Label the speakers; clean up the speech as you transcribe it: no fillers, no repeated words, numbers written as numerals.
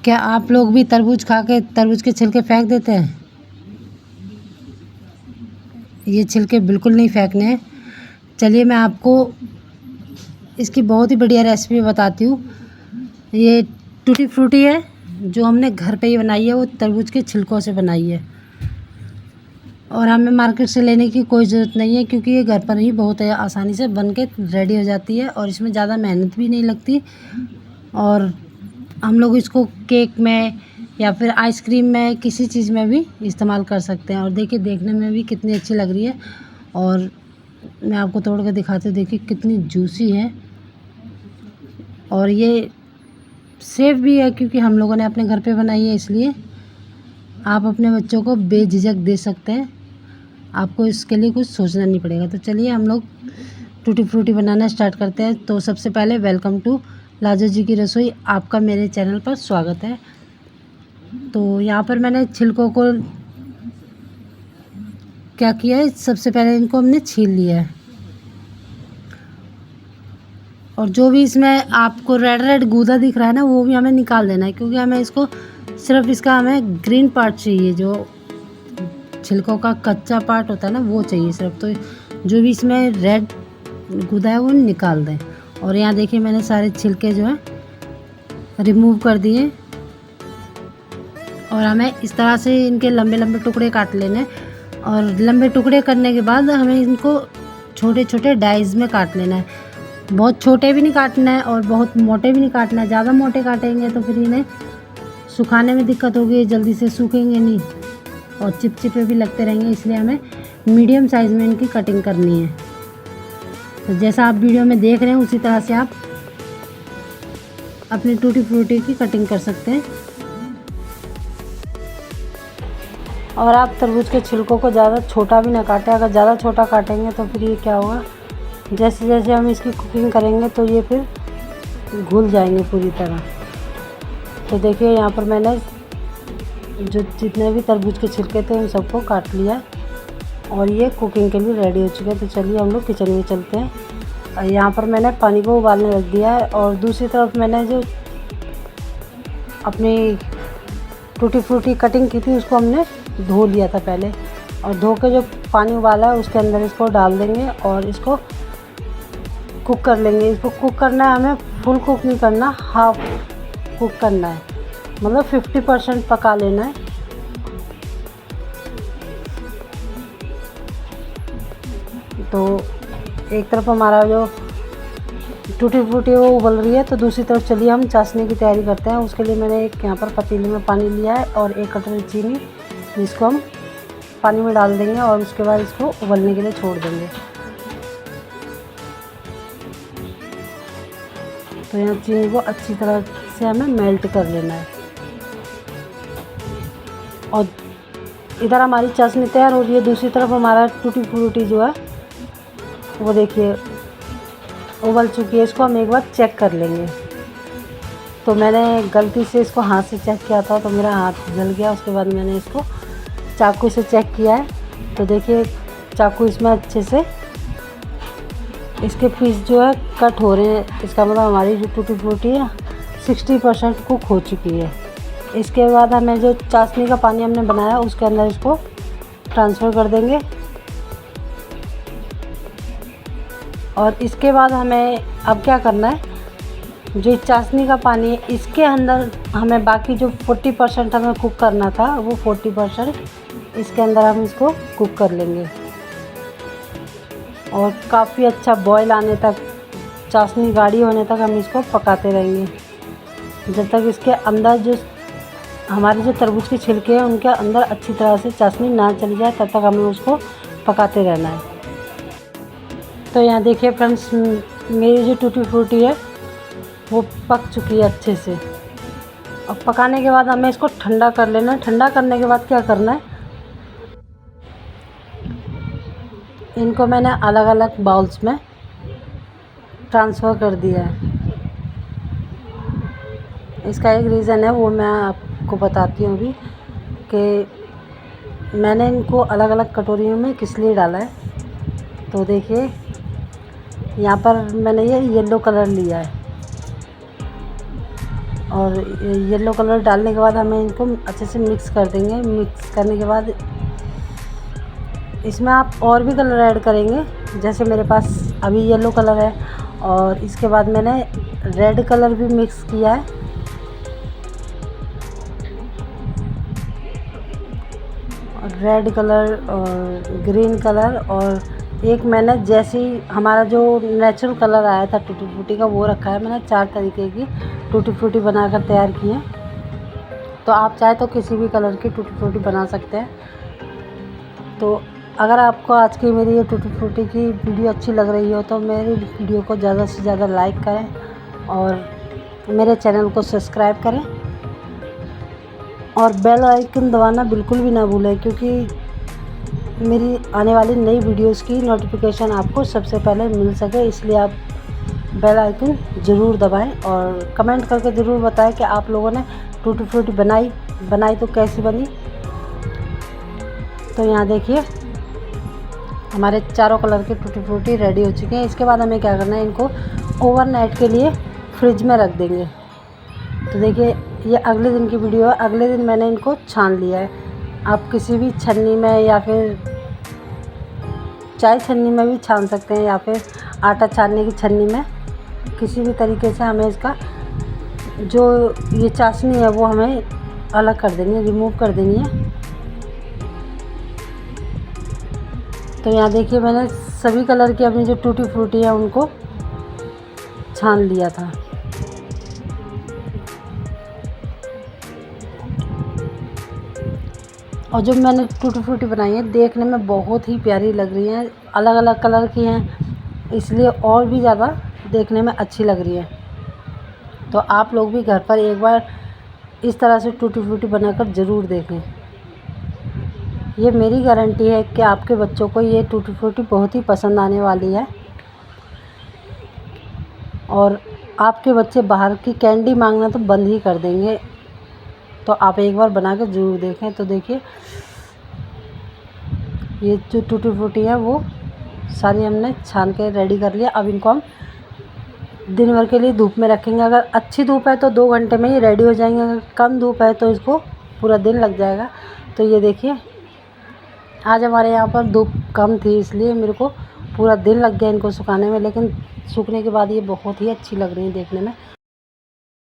Speaker 1: क्या आप लोग भी तरबूज खा के तरबूज के छिलके फेंक देते हैं? ये छिलके बिल्कुल नहीं फेंकने हैं। चलिए मैं आपको इसकी बहुत ही बढ़िया रेसिपी बताती हूँ। ये टूटी फ्रूटी है जो हमने घर पे ही बनाई है, वो तरबूज के छिलकों से बनाई है और हमें मार्केट से लेने की कोई ज़रूरत नहीं है, क्योंकि ये घर पर ही बहुत आसानी से बन के रेडी हो जाती है और इसमें ज़्यादा मेहनत भी नहीं लगती। और हम लोग इसको केक में या फिर आइसक्रीम में किसी चीज़ में भी इस्तेमाल कर सकते हैं। और देखिए देखने में भी कितनी अच्छी लग रही है और मैं आपको तोड़ के दिखाती हूँ। देखिए कितनी जूसी है और ये सेफ भी है, क्योंकि हम लोगों ने अपने घर पे बनाई है, इसलिए आप अपने बच्चों को बेझिझक दे सकते हैं। आपको इसके लिए कुछ सोचना नहीं पड़ेगा। तो चलिए हम लोग टूटी फ्रूटी बनाना स्टार्ट करते हैं। तो सबसे पहले वेलकम टू लाजो जी की रसोई, आपका मेरे चैनल पर स्वागत है। तो यहाँ पर मैंने छिलकों को क्या किया है, सबसे पहले इनको हमने छील लिया है और जो भी इसमें आपको रेड रेड गूदा दिख रहा है ना, वो भी हमें निकाल देना है, क्योंकि हमें इसको सिर्फ इसका हमें ग्रीन पार्ट चाहिए, जो छिलकों का कच्चा पार्ट होता है ना, वो चाहिए सिर्फ। तो जो भी इसमें रेड गूदा है वो निकाल दें। और यहाँ देखिए मैंने सारे छिलके जो है रिमूव कर दिए और हमें इस तरह से इनके लंबे लंबे टुकड़े काट लेने। और लंबे टुकड़े करने के बाद हमें इनको छोटे छोटे डाइस में काट लेना है। बहुत छोटे भी नहीं काटना है और बहुत मोटे भी नहीं काटना है। ज़्यादा मोटे काटेंगे तो फिर इन्हें सुखाने में दिक्कत होगी, जल्दी से सूखेंगे नहीं और चिपचिपे भी लगते रहेंगे, इसलिए हमें मीडियम साइज़ में इनकी कटिंग करनी है। तो जैसा आप वीडियो में देख रहे हैं उसी तरह से आप अपनी टूटी फ्रूटी की कटिंग कर सकते हैं। और आप तरबूज के छिलकों को ज़्यादा छोटा भी ना काटें। अगर ज़्यादा छोटा काटेंगे तो फिर ये क्या होगा, जैसे जैसे हम इसकी कुकिंग करेंगे तो ये फिर घुल जाएंगे पूरी तरह। तो देखिए यहाँ पर मैंने जो जितने भी तरबूज के छिलके थे उन सबको काट लिया और ये कुकिंग के लिए रेडी हो चुके हैं। तो चलिए हम लोग किचन में चलते हैं। यहाँ पर मैंने पानी को उबालने रख दिया है और दूसरी तरफ मैंने जो अपनी टूटी फ्रूटी कटिंग की थी उसको हमने धो लिया था पहले, और धो के जो पानी उबाला है उसके अंदर इसको डाल देंगे और इसको कुक कर लेंगे। इसको कुक करना है, हमें फुल कुक नहीं करना, हाफ कुक करना है, मतलब 50% पका लेना है। तो एक तरफ हमारा जो टूटी फ्रूटी है वो उबल रही है, तो दूसरी तरफ चलिए हम चाशनी की तैयारी करते हैं। उसके लिए मैंने एक यहाँ पर पतीले में पानी लिया है और 1 कटोरी चीनी, जिसको हम पानी में डाल देंगे और उसके बाद इसको उबलने के लिए छोड़ देंगे। तो यहाँ चीनी को अच्छी तरह से हमें मेल्ट कर लेना है। और इधर हमारी चाशनी तैयार हो रही है, दूसरी तरफ हमारा टूटी फ्रूटी जो है वो देखिए उबल चुकी है। इसको हम एक बार चेक कर लेंगे। तो मैंने गलती से इसको हाथ से चेक किया था तो मेरा हाथ जल गया। उसके बाद मैंने इसको चाकू से चेक किया है। तो देखिए चाकू इसमें अच्छे से इसके पीस जो है कट हो रहे हैं। इसका मतलब हमारी जो टूटी फ्रूटी है 60% कुक हो चुकी है। इसके बाद हमें जो चाशनी का पानी हमने बनाया उसके अंदर इसको ट्रांसफ़र कर देंगे। और इसके बाद हमें अब क्या करना है, जो चाशनी का पानी है इसके अंदर हमें बाकी जो 40% हमें कुक करना था वो 40% इसके अंदर हम इसको कुक कर लेंगे। और काफ़ी अच्छा बॉयल आने तक, चाशनी गाढ़ी होने तक हम इसको पकाते रहेंगे, जब तक इसके अंदर जो हमारे जो तरबूज के छिलके हैं उनके अंदर अच्छी तरह से चाशनी ना चली जाए, तब तक हमें उसको पकाते रहना है। तो यहाँ देखिए फ्रेंड्स, मेरी जो टूटी फ्रूटी है वो पक चुकी है अच्छे से। और पकाने के बाद हमें इसको ठंडा कर लेना है। ठंडा करने के बाद क्या करना है, इनको मैंने अलग अलग बाउल्स में ट्रांसफ़र कर दिया है। इसका एक रीज़न है, वो मैं आपको बताती हूँ अभी, कि मैंने इनको अलग अलग कटोरियों में किस लिए डाला है। तो देखिए यहाँ पर मैंने ये येलो कलर लिया है और येलो कलर डालने के बाद हमें इनको अच्छे से मिक्स कर देंगे। मिक्स करने के बाद इसमें आप और भी कलर ऐड करेंगे, जैसे मेरे पास अभी येलो कलर है और इसके बाद मैंने रेड कलर भी मिक्स किया है। रेड कलर और ग्रीन कलर, और एक मैंने जैसे ही हमारा जो नेचुरल कलर आया था टूटी फ्रूटी का वो रखा है। मैंने 4 तरीके की टूटी फ्रूटी बनाकर तैयार की है। तो आप चाहे तो किसी भी कलर की टूटी फ्रूटी बना सकते हैं। तो अगर आपको आज की मेरी ये टूटी फ्रूटी की वीडियो अच्छी लग रही हो तो मेरी वीडियो को ज़्यादा से ज़्यादा लाइक करें और मेरे चैनल को सब्सक्राइब करें और बेल आइकन दबाना बिल्कुल भी ना भूलें, क्योंकि मेरी आने वाली नई वीडियोस की नोटिफिकेशन आपको सबसे पहले मिल सके। इसलिए आप बेल आइकन ज़रूर दबाएं और कमेंट करके ज़रूर बताएं कि आप लोगों ने टूटी फ्रूटी बनाई तो कैसी बनी। तो यहाँ देखिए हमारे चारों कलर की टूटी फ्रूटी रेडी हो चुके हैं। इसके बाद हमें क्या करना है, इनको ओवरनाइट के लिए फ्रिज में रख देंगे। तो देखिए ये अगले दिन की वीडियो है। अगले दिन मैंने इनको छान लिया है। आप किसी भी छन्नी में या फिर चाय छन्नी में भी छान सकते हैं, या फिर आटा छानने की छन्नी में, किसी भी तरीके से हमें इसका जो ये चाशनी है वो हमें अलग कर देनी है, रिमूव कर देनी है। तो यहाँ देखिए मैंने सभी कलर की अपनी जो टूटी फ्रूटी है उनको छान लिया था। और जो मैंने टूटी फ्रूटी बनाई है देखने में बहुत ही प्यारी लग रही हैं, अलग अलग कलर की हैं, इसलिए और भी ज़्यादा देखने में अच्छी लग रही है। तो आप लोग भी घर पर एक बार इस तरह से टूटी फ्रूटी बनाकर ज़रूर देखें। ये मेरी गारंटी है कि आपके बच्चों को ये टूटी फ्रूटी बहुत ही पसंद आने वाली है और आपके बच्चे बाहर की कैंडी मांगना तो बंद ही कर देंगे। तो आप एक बार बना कर ज़रूर देखें। तो देखिए ये जो टूटी फ्रूटी है वो सारी हमने छान के रेडी कर लिया। अब इनको हम दिन भर के लिए धूप में रखेंगे। अगर अच्छी धूप है तो 2 घंटे में ही रेडी हो जाएंगे, अगर कम धूप है तो इसको पूरा दिन लग जाएगा। तो ये देखिए आज हमारे यहाँ पर धूप कम थी इसलिए मेरे को पूरा दिन लग गया इनको सुखाने में, लेकिन सूखने के बाद ये बहुत ही अच्छी लग रही है देखने में।